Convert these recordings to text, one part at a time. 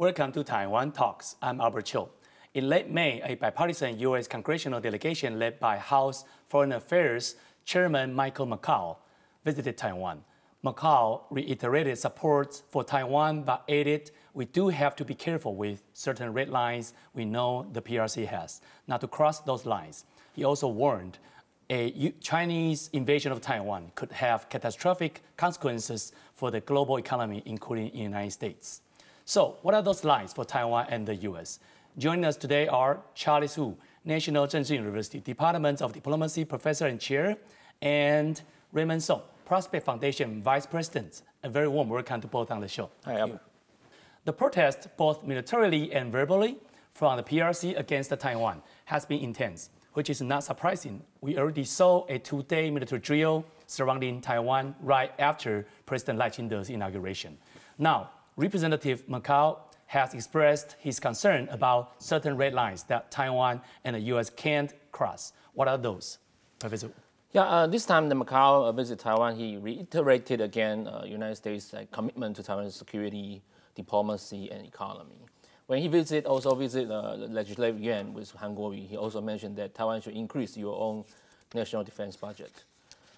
Welcome to Taiwan Talks. I'm Albert Chiu. In late May, a bipartisan U.S. congressional delegation led by House Foreign Affairs Chairman Michael McCaul visited Taiwan. McCaul reiterated support for Taiwan, but added we do have to be careful with certain red lines we know the PRC has, not to cross those lines. He also warned a Chinese invasion of Taiwan could have catastrophic consequences for the global economy, including the United States. So, what are those lines for Taiwan and the U.S.? Joining us today are Charlie Hu, National Chengchi University Department of Diplomacy Professor and Chair, and Raymond Sung, Prospect Foundation Vice President. A very warm welcome to both on the show. Hi. The protest, both militarily and verbally, from the PRC against Taiwan has been intense, which is not surprising. We already saw a two-day military drill surrounding Taiwan right after President Lai inauguration. Now, Representative McCaul has expressed his concern about certain red lines that Taiwan and the U.S. can't cross. What are those, Professor? Yeah, this time the McCaul visit Taiwan, he reiterated again United States commitment to Taiwan's security, diplomacy, and economy. When he also visit the legislative yuan with Han Kuo-yu, he also mentioned that Taiwan should increase your own national defense budget.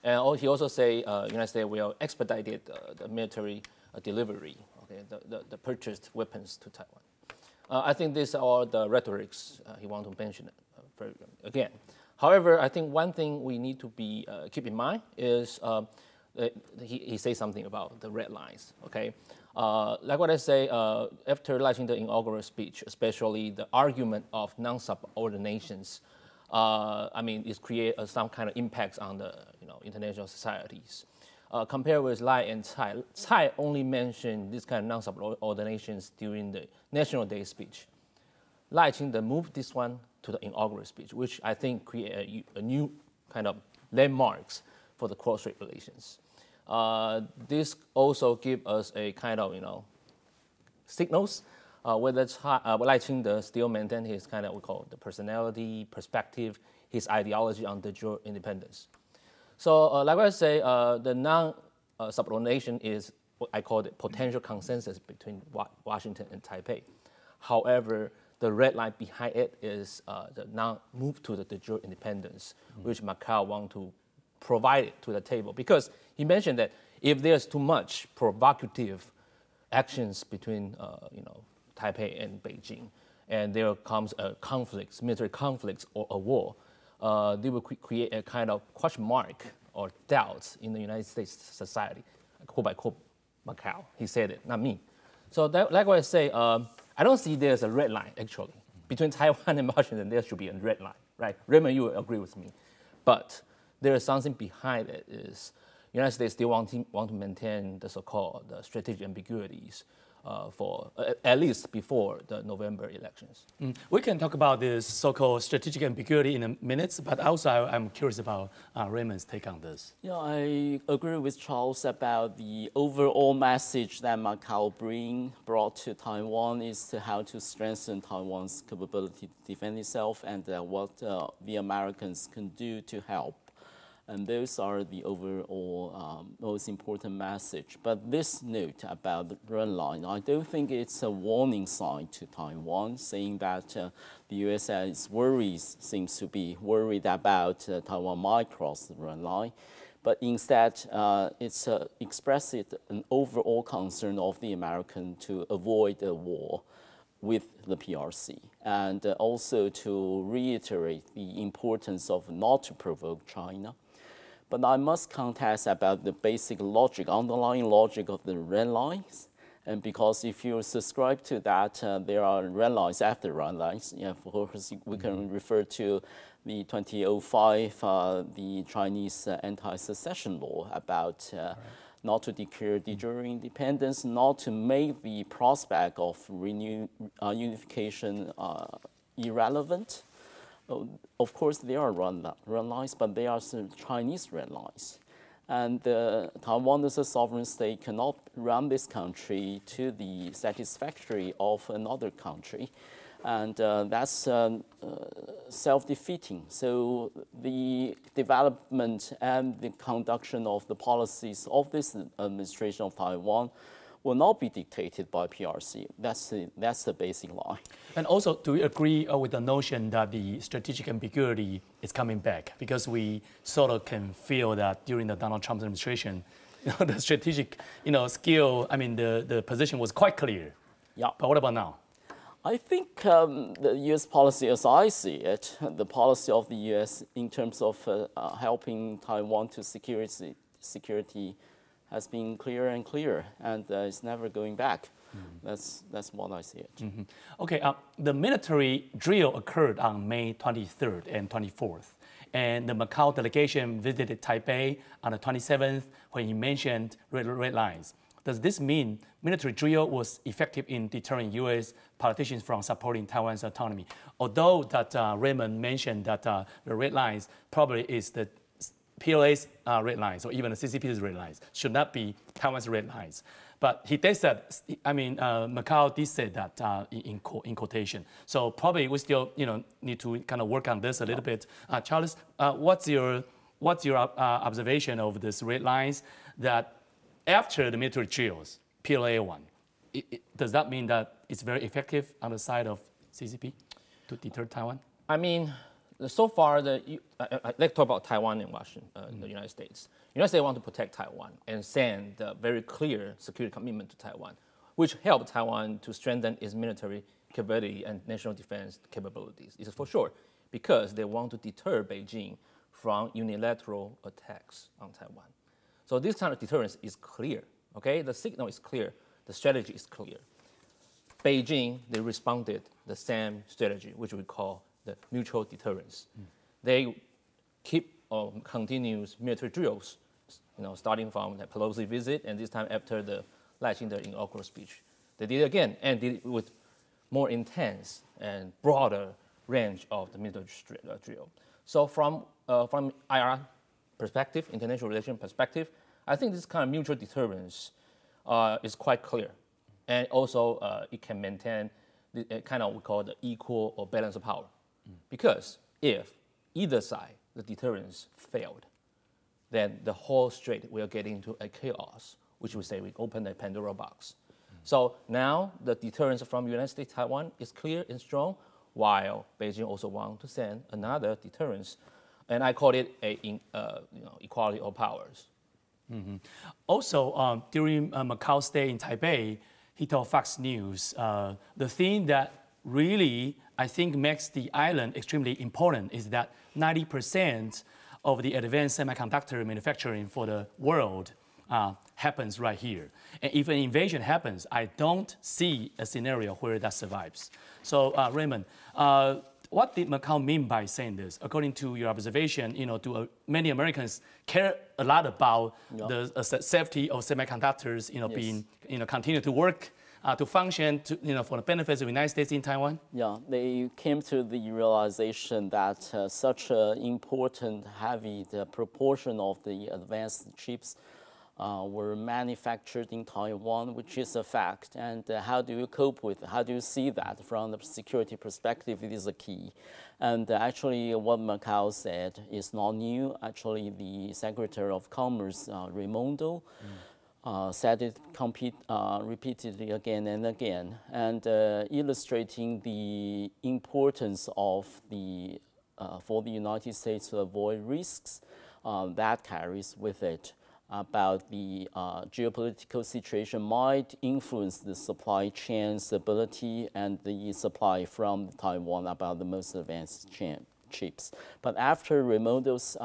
And he also said United States will expedite the military delivery, okay, the purchased weapons to Taiwan. I think these are the rhetorics he wants to mention again. However, I think one thing we need to be keep in mind is he says something about the red lines. Okay, like what I say after launching the inaugural speech, especially the argument of non-subordinations. I mean, it creates some kind of impacts on the international societies. Compared with Lai and Tsai, Tsai only mentioned this kind of non-subordinations during the National Day speech. Lai Ching-te moved this one to the inaugural speech, which I think create a new kind of landmarks for the cross-strait relations. This also gives us a kind of signals whether Lai Ching-te still maintain his kind of we call the personality, perspective, his ideology on de jure independence. So, like I say, the non-subordination is what I call the potential consensus between Washington and Taipei. However, the red line behind it is the move to the de jure independence, which McCaul want to provide it to the table, because he mentioned that if there's too much provocative actions between Taipei and Beijing, and there comes a conflict, military conflicts or a war, they will create a kind of question mark or doubts in the United States society. Quote by quote, McCaul, he said it, not me. So that, like what I say, I don't see there's a red line actually between Taiwan and Washington. There should be a red line, right? Raymond, you will agree with me, but there is something behind it. Is United States still want to maintain the so-called strategic ambiguities for at least before the November elections. We can talk about this so-called strategic ambiguity in a minute, but also I'm curious about Raymond's take on this. Yeah, I agree with Charles about the overall message that McCaul brought to Taiwan is to how to strengthen Taiwan's capability to defend itself and what the Americans can do to help. And those are the overall most important message. But this note about the red line, I don't think it's a warning sign to Taiwan, saying that the U.S. seems to be worried about Taiwan might cross the red line. But instead, it's expressing an overall concern of the American to avoid a war with the PRC, and also to reiterate the importance of not to provoke China. But I must contest about the basic logic, underlying logic of the red lines. And because if you subscribe to that, there are red lines after red lines. Yeah, of course, we can refer to the 2005, the Chinese anti-secession law about not to declare de jure independence, not to make the prospect of unification irrelevant. Of course, there are red lines, but they are Chinese red lines. And Taiwan as a sovereign state cannot run this country to the satisfactory of another country. And that's self-defeating. So the development and the conduction of the policies of this administration of Taiwan will not be dictated by PRC. That's the basic line. And also, do you agree with the notion that the strategic ambiguity is coming back? Because we sort of can feel that during the Donald Trump administration, the strategic, skill, the position was quite clear. Yeah. But what about now? I think the U.S. policy, as I see it, the policy of the U.S. in terms of helping Taiwan to security has been clearer and clearer, and it's never going back. That's what I see it. Okay, the military drill occurred on May 23rd and 24th, and the McCaul delegation visited Taipei on the 27th when he mentioned red lines. Does this mean military drill was effective in deterring U.S. politicians from supporting Taiwan's autonomy? Although that Raymond mentioned that the red lines probably is the PLA's red lines or even the CCP's red lines, should not be Taiwan's red lines. But he did say, McCaul did say that in quotation. So probably we still need to kind of work on this a little bit. Charles, what's your observation of this red lines that after the military drills, PLA one, does that mean that it's very effective on the side of CCP to deter Taiwan? So far, let's talk about Taiwan and Washington, the United States. The United States want to protect Taiwan and send a very clear security commitment to Taiwan, which helped Taiwan to strengthen its military capability and national defense capabilities. It's for sure, because they want to deter Beijing from unilateral attacks on Taiwan. So this kind of deterrence is clear, okay? The signal is clear, the strategy is clear. Beijing, they responded the same strategy, which we call the mutual deterrence. They keep continuous military drills, starting from the Pelosi visit, and this time after the Lai Ching-te inaugural speech. They did it again, and did it with more intense and broader range of the military drill. So from IR perspective, international relations perspective, I think this kind of mutual deterrence is quite clear. And also it can maintain the kind of we call the equal or balance of power. Because if either side, the deterrence failed, then the whole strait will get into a chaos, which we say we open a Pandora box. So now the deterrence from United States, Taiwan is clear and strong, while Beijing also wants to send another deterrence. And I call it equality of powers. Also, during McCaul's stay in Taipei, he told Fox News the thing that really I think makes the island extremely important is that 90% of the advanced semiconductor manufacturing for the world happens right here. And if an invasion happens, I don't see a scenario where that survives. So Raymond, what did McCaul mean by saying this? According to your observation, do many Americans care a lot about the safety of semiconductors, being, continue to work, to function, for the benefits of the United States in Taiwan? Yeah, they came to the realization that such an important, heavy proportion of the advanced chips were manufactured in Taiwan, which is a fact. And how do you cope with it? How do you see that from the security perspective? It is a key. And actually, what McCaul said is not new. Actually, the Secretary of Commerce, Raymond said it repeatedly again and again, and illustrating the importance of for the United States to avoid risks that carries with it about the geopolitical situation might influence the supply chain stability and the supply from Taiwan about the most advanced chips. But after Raimondo's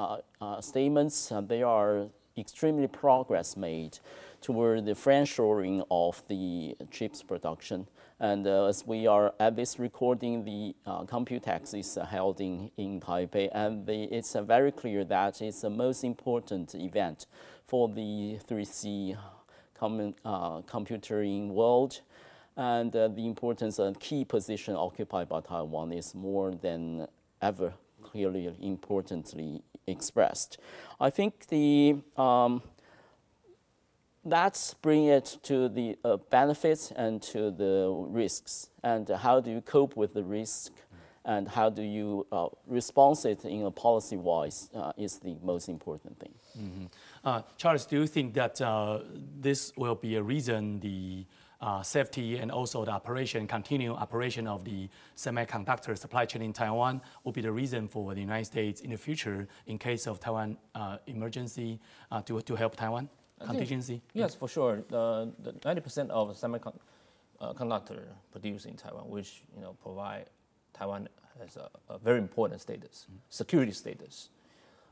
statements, there are extremely progress made toward the friendshoring of the chips production. And as we are at this recording, the Computex is held in Taipei, and it's very clear that it's the most important event for the 3C computing world. And the importance and key position occupied by Taiwan is more than ever clearly, importantly expressed. I think let's bring it to the benefits and to the risks. And how do you cope with the risk and how do you respond it in a policy-wise is the most important thing. Charles, do you think that this will be a reason the safety and also the continuing operation of the semiconductor supply chain in Taiwan will be the reason for the United States in the future in case of Taiwan emergency to help Taiwan contingency? Yes, for sure. The 90% of semiconductor produced in Taiwan, which provide Taiwan has a very important status, security status.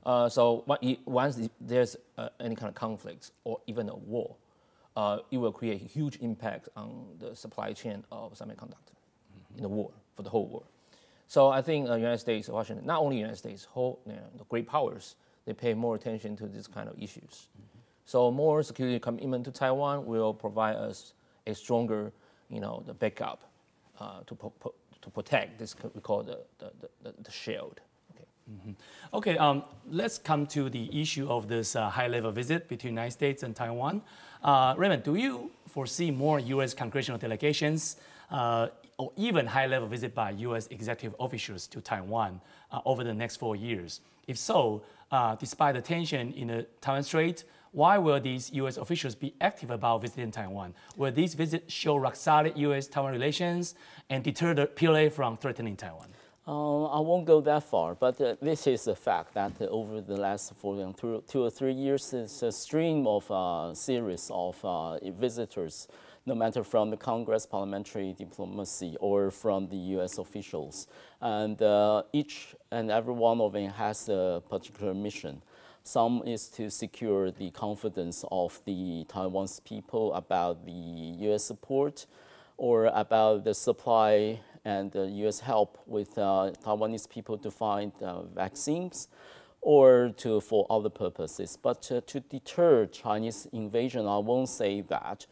So once there's any kind of conflict or even a war, it will create a huge impact on the supply chain of semiconductor in the war, for the whole world. So I think United States, Washington, not only United States, the great powers, they pay more attention to this kind of issues. So more security commitment to Taiwan will provide us a stronger, the backup to protect this, we call the shield. Okay, let's come to the issue of this high-level visit between the United States and Taiwan. Raymond, do you foresee more U.S. congressional delegations or even high-level visit by U.S. executive officials to Taiwan over the next 4 years? If so, despite the tension in the Taiwan Strait, why will these U.S. officials be active about visiting Taiwan? Will these visits show rock-solid U.S.-Taiwan relations and deter the PLA from threatening Taiwan? I won't go that far, but this is a fact that over the last 2 or 3 years, it's a stream of series of visitors, no matter from the Congress, parliamentary diplomacy, or from the U.S. officials. And each and every one of them has a particular mission. Some is to secure the confidence of the Taiwanese people about the U.S. support, or about the supply and U.S. help with Taiwanese people to find vaccines, or for other purposes. But to deter Chinese invasion, I won't say that.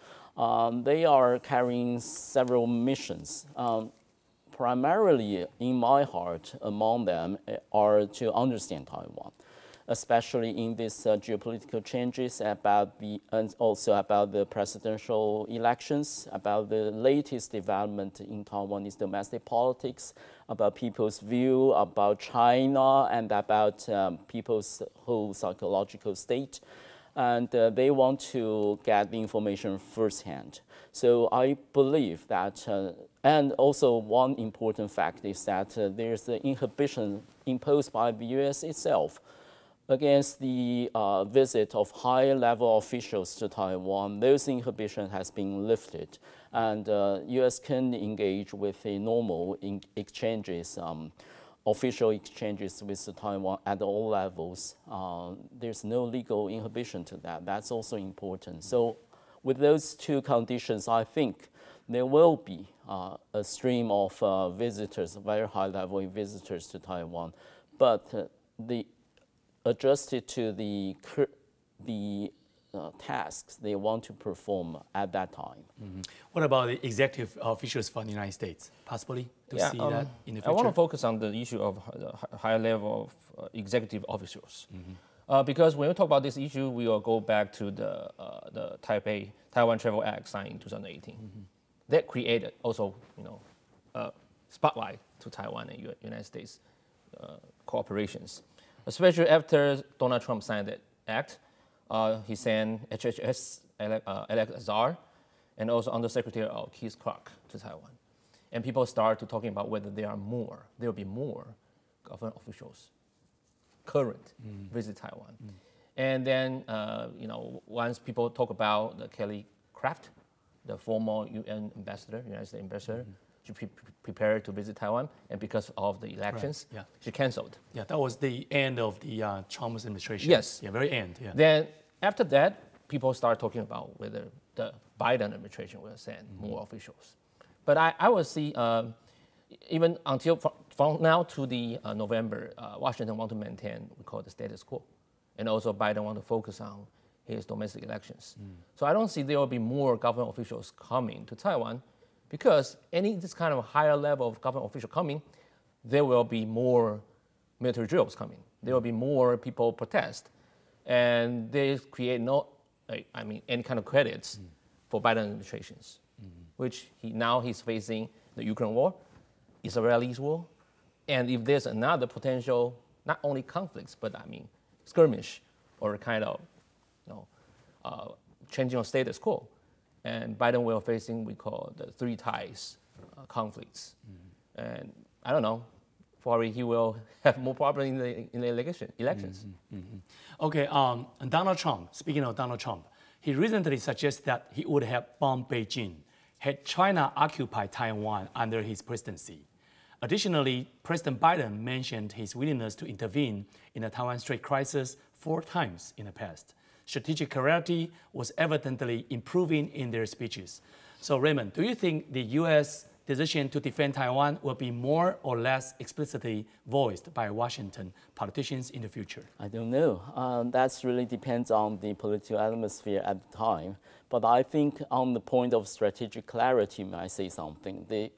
They are carrying several missions. Primarily, in my heart, among them are to understand Taiwan, especially in these geopolitical changes and also about the presidential elections, about the latest development in Taiwanese domestic politics, about people's view about China, and about people's whole psychological state. And they want to get the information firsthand. So I believe that, and also one important fact is that there's the inhibition imposed by the U.S. itself against the visit of high-level officials to Taiwan. Those inhibition has been lifted, and U.S. can engage with a normal exchanges, official exchanges with Taiwan at all levels. There's no legal inhibition to that. That's also important. So with those two conditions, I think there will be a stream of visitors, very high-level visitors to Taiwan, but adjusted to the tasks they want to perform at that time. What about the executive officials from the United States? Possibly to see that in the future? I want to focus on the issue of the high level of executive officials. Because when we talk about this issue, we will go back to the Taiwan Travel Act signed in 2018. That created also, spotlight to Taiwan and United States cooperations. Especially after Donald Trump signed that act, he sent HHS Alex Azar and also Undersecretary of Keith Clark to Taiwan. And people start to talking about whether there will be more government officials current visit Taiwan. And then, once people talk about the Kelly Craft, the former UN ambassador, United States ambassador, she prepared to visit Taiwan, and because of the elections, she canceled. Yeah, that was the end of the Trump administration. Yes. Yeah, very end. Yeah. Then after that, people start talking about whether the Biden administration will send more officials. But I will see, even until from now to the November, Washington want to maintain we call the status quo, and also Biden want to focus on his domestic elections. So I don't see there will be more government officials coming to Taiwan. Because this kind of higher level of government official coming, there will be more military drills coming. There will be more people protest. And they create any kind of credits for Biden administrations, which now he's facing the Ukraine war, Israelis war, And if there's another potential, not only conflicts, but I mean skirmish or kind of changing of status quo. And Biden will facing we call the three ties conflicts. And I don't know, probably he will have more problem in the elections. Okay, Donald Trump, speaking of Donald Trump, he recently suggested that he would have bombed Beijing had China occupied Taiwan under his presidency. Additionally, President Biden mentioned his willingness to intervene in the Taiwan-Strait crisis 4 times in the past. Strategic clarity was evidently improving in their speeches. So Raymond, do you think the U.S. decision to defend Taiwan will be more or less explicitly voiced by Washington politicians in the future? I don't know. That really depends on the political atmosphere at the time. But I think on the point of strategic clarity, may I say something? The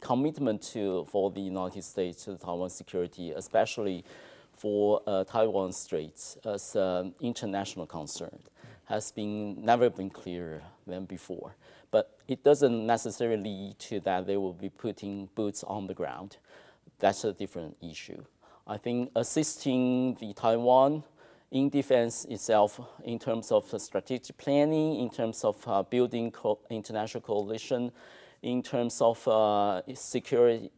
commitment for the United States to Taiwan security, especially for Taiwan Straits as an international concern, has never been clearer than before. But it doesn't necessarily lead to that they will be putting boots on the ground. That's a different issue. I think assisting the Taiwan in defense itself in terms of strategic planning, in terms of building international coalition, in terms of securing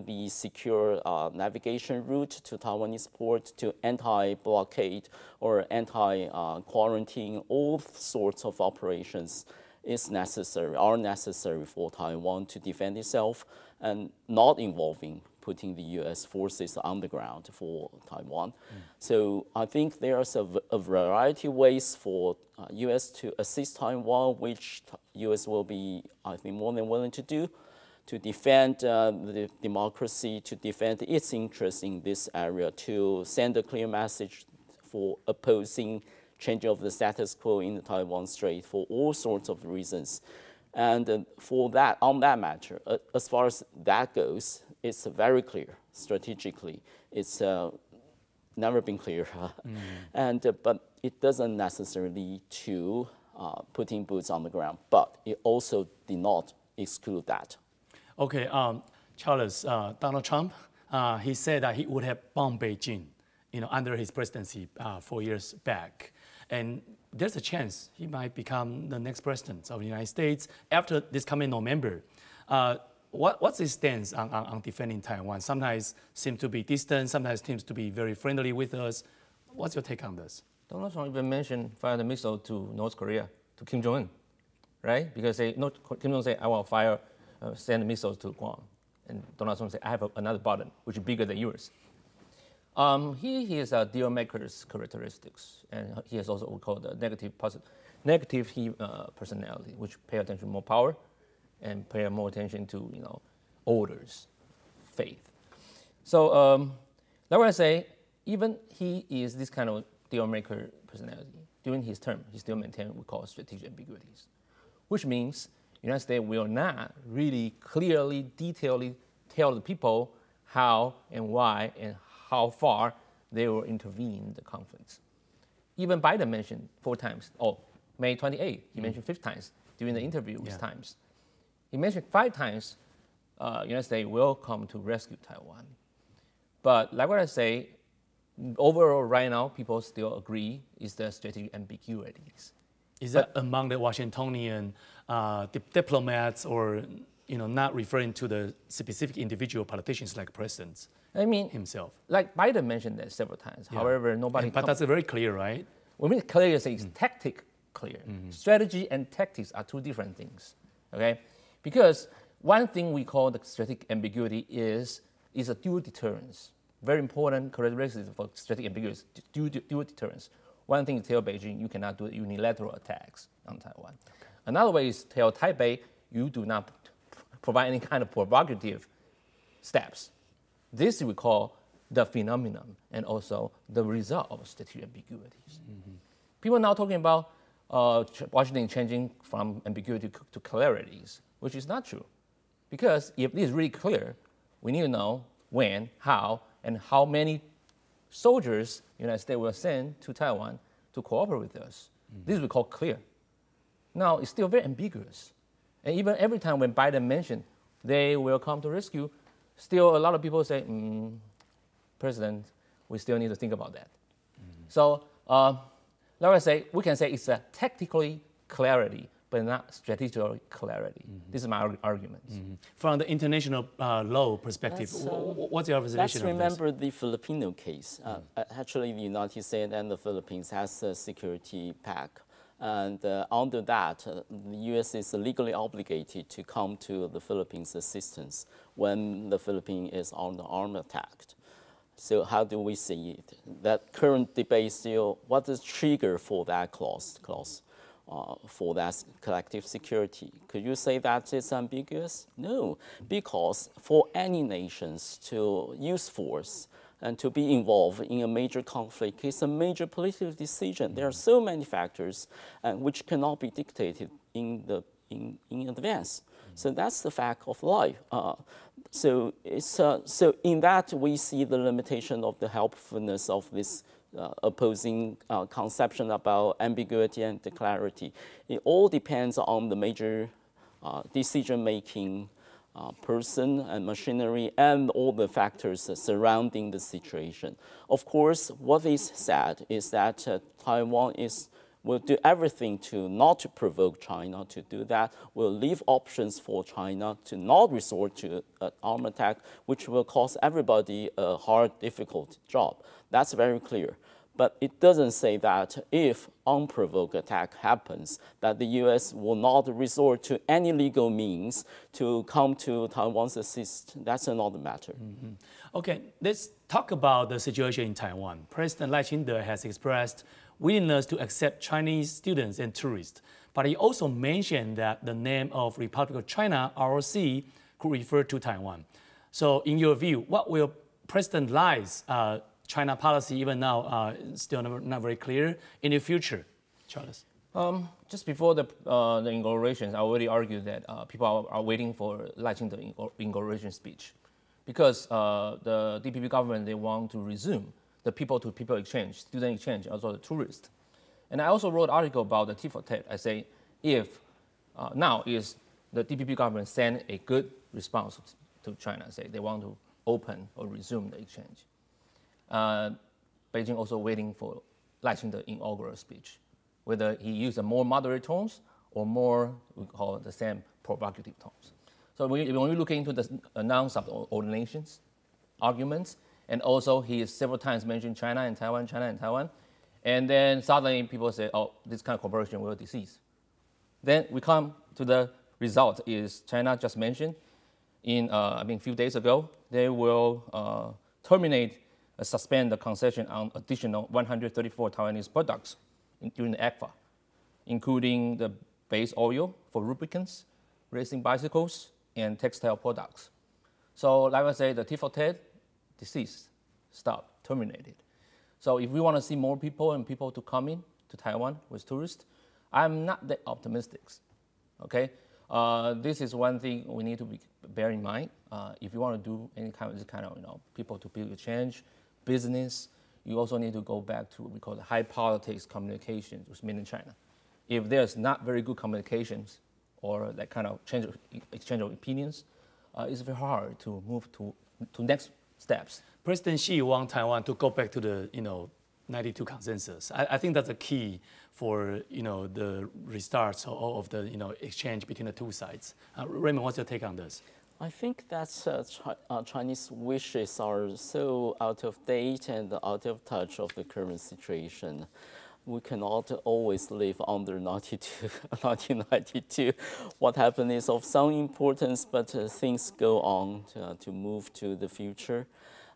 the secure navigation route to Taiwanese port, to anti-blockade or anti-quarantine, all sorts of operations are necessary for Taiwan to defend itself and not involving putting the U.S. forces on the ground for Taiwan. So I think there's a variety of ways for U.S. to assist Taiwan, which U.S. will be, I think, more than willing to do, to defend the democracy, to defend its interests in this area, to send a clear message for opposing changing of the status quo in the Taiwan Strait for all sorts of reasons. And for that, on that matter, as far as that goes, it's very clear strategically. It's never been clear, but it doesn't necessarily lead to putting boots on the ground. But it also did not exclude that. Okay, Charles, Donald Trump, he said that he would have bombed Beijing, under his presidency 4 years back. And there's a chance he might become the next president of the United States after this coming November. What's his stance on defending Taiwan? Sometimes seems to be distant, sometimes seems to be very friendly with us. What's your take on this? Donald Trump even mentioned firing a missile to North Korea, to Kim Jong-un, right? Because Kim Jong-un said, I will send missiles to Guam. And Donald Trump said, I have another button, which is bigger than yours. He has a deal maker's characteristics, and he has also what we call the negative personality, which pay attention to more power and pay more attention to orders, faith. So that's why I say, even he is this kind of deal maker personality. During his term, he still maintains what we call strategic ambiguities, which means the United States will not really clearly, detailedly tell the people how and why and how far they will intervene in the conflicts. Even Biden mentioned 4 times. May 28th, he mentioned 5 times during the interview with Times. He mentioned 5 times United States will come to rescue Taiwan. But like what I say, overall right now, people still agree is the strategic ambiguities. Is that among the Washingtonian diplomats or not referring to the specific individual politicians like presidents? I mean, himself. Like Biden mentioned that several times. Yeah. However, nobody. But that's very clear, right? When we clear, it's tactic clear. Strategy and tactics are 2 different things. Okay, because one thing we call the strategic ambiguity is a dual deterrence. Very important characteristic for strategic ambiguity is dual deterrence. One thing is tell Beijing you cannot do unilateral attacks on Taiwan. Okay. Another way is tell Taipei you do not provide any kind of provocative steps. This we call the phenomenon and also the result of strategic ambiguities. People are now talking about Washington changing from ambiguity to clarities, which is not true. Because if it is really clear, we need to know when, how, and how many soldiers the United States will send to Taiwan to cooperate with us. This we call clear. Now, it's still very ambiguous. And even every time when Biden mentioned they will come to rescue, still a lot of people say, President, we still need to think about that. So, like I say, we can say it's a tactically clarity, but not strategically clarity. This is my argument. From the international law perspective, what's your observation Let's of remember the Filipino case. Actually, the United States and the Philippines has a security pact. And under that, the U.S. is legally obligated to come to the Philippines' assistance when the Philippines is under armed attack. So how do we see it? That current debate still, what is trigger for that clause for that collective security? Could you say that it's ambiguous? No, because for any nations to use force and to be involved in a major conflict is a major political decision. There are so many factors which cannot be dictated in advance. So that's the fact of life. So in that we see the limitation of the helpfulness of this opposing conception about ambiguity and clarity. It all depends on the major decision-making person and machinery and all the factors surrounding the situation. Of course, what is said is that Taiwan will do everything to not to provoke China to do that, will leave options for China to not resort to an armed attack, which will cause everybody a hard, difficult job. That's very clear. But it doesn't say that if unprovoked attack happens, that the U.S. will not resort to any legal means to come to Taiwan's assist. That's another matter. Okay, let's talk about the situation in Taiwan. President Lai Ching-te has expressed willingness to accept Chinese students and tourists, but he also mentioned that the name of Republic of China, ROC, could refer to Taiwan. So in your view, what will President Lai's China policy, even now, still not very clear, in the future, Charles? Just before the inaugurations, I already argued that people are waiting for Lai Ching-te's inauguration speech, because the DPP government, they want to resume the people-to-people exchange, student exchange, also the tourists. And I also wrote an article about the tit for tat. I say, if now is the DPP government send a good response to China, say they want to open or resume the exchange. Beijing also waiting for Lai Ching-te's inaugural speech, whether he used a more moderate tones or more, we call it the same provocative tones. So when we look into the non-subordinations arguments, and also he has several times mentioned China and Taiwan, and then suddenly people say, oh, this kind of cooperation will cease. Then we come to the result is China just mentioned a few days ago, they will terminate suspend the concession on additional 134 Taiwanese products during the ECFA, including the base oil for lubricants, racing bicycles, and textile products. So like I say, the tit for tat, deceased, stopped, terminated. So if we want to see more people and people to come in to Taiwan with tourists, I'm not that optimistic, okay? This is one thing we need to bear in mind. If you want to do any kind of people-to-people exchange, business, you also need to go back to what we call the high politics communications with mainland China. If there's not very good communications or that kind of exchange of opinions, it's very hard to move to next steps. President Xi wants Taiwan to go back to the 92 consensus. I think that's a key for the restart of the exchange between the two sides. Raymond, what's your take on this? I think that Chinese wishes are so out of date and out of touch of the current situation. We cannot always live under 1992. What happened is of some importance, but things go on to move to the future.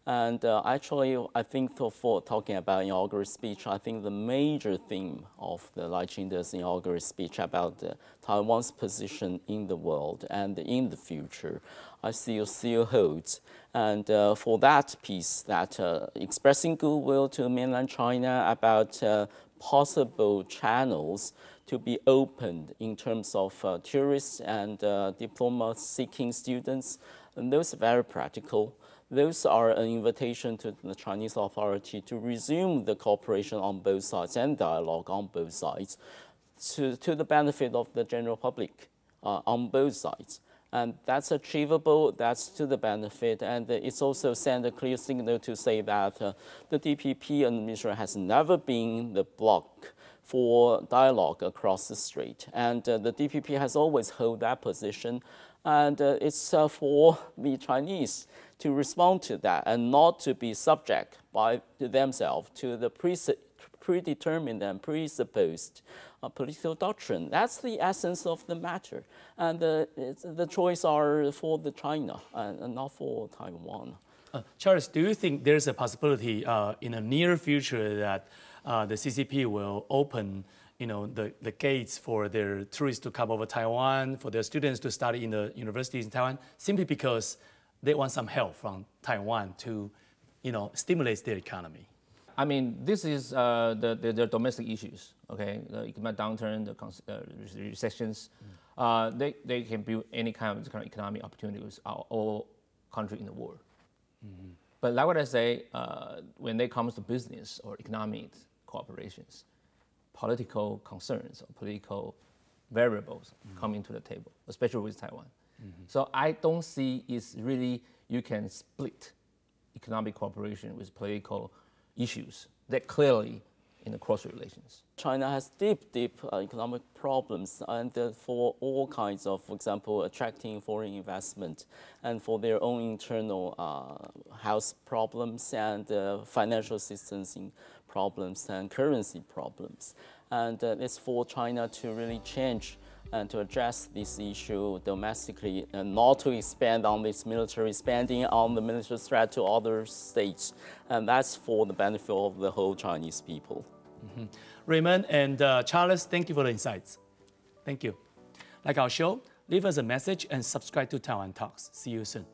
And actually, I think for talking about inaugural speech, I think the major theme of the Lai Ching-te's inaugural speech about Taiwan's position in the world and in the future, I still holds. And for that piece, that expressing goodwill to mainland China about possible channels to be opened in terms of tourists and diploma-seeking students, and those are very practical. Those are an invitation to the Chinese authority to resume the cooperation on both sides and dialogue on both sides to the benefit of the general public on both sides. And that's achievable, that's to the benefit, and it's also sent a clear signal to say that the DPP administration has never been the bloc for dialogue across the strait. And the DPP has always held that position, and it's for the Chinese to respond to that and not to be subject by themselves to the predetermined and presupposed political doctrine. That's the essence of the matter. And the choice are for the China and not for Taiwan. Charles, do you think there's a possibility in the near future that the CCP will open the gates for their tourists to come over Taiwan, for their students to study in the universities in Taiwan, simply because they want some help from Taiwan to stimulate their economy? I mean, this is the domestic issues, okay? The economic downturn, the recessions, they can build any kind of economic opportunities all country in the world. Mm-hmm. But like what I say, when it comes to business or economic cooperations, political concerns or political variables come into the table, especially with Taiwan. Mm-hmm. So I don't see it's really you can split economic cooperation with political issues that clearly in the cross-strait relations. China has deep economic problems, and for all kinds of, for example, attracting foreign investment, and for their own internal health problems and financial distancing problems and currency problems. And it's for China to really change and to address this issue domestically and not to expand on this military spending, on the military threat to other states. And that's for the benefit of the whole Chinese people. Mm-hmm. Raymond and Charles, thank you for the insights. Thank you. Like our show, leave us a message and subscribe to Taiwan Talks. See you soon.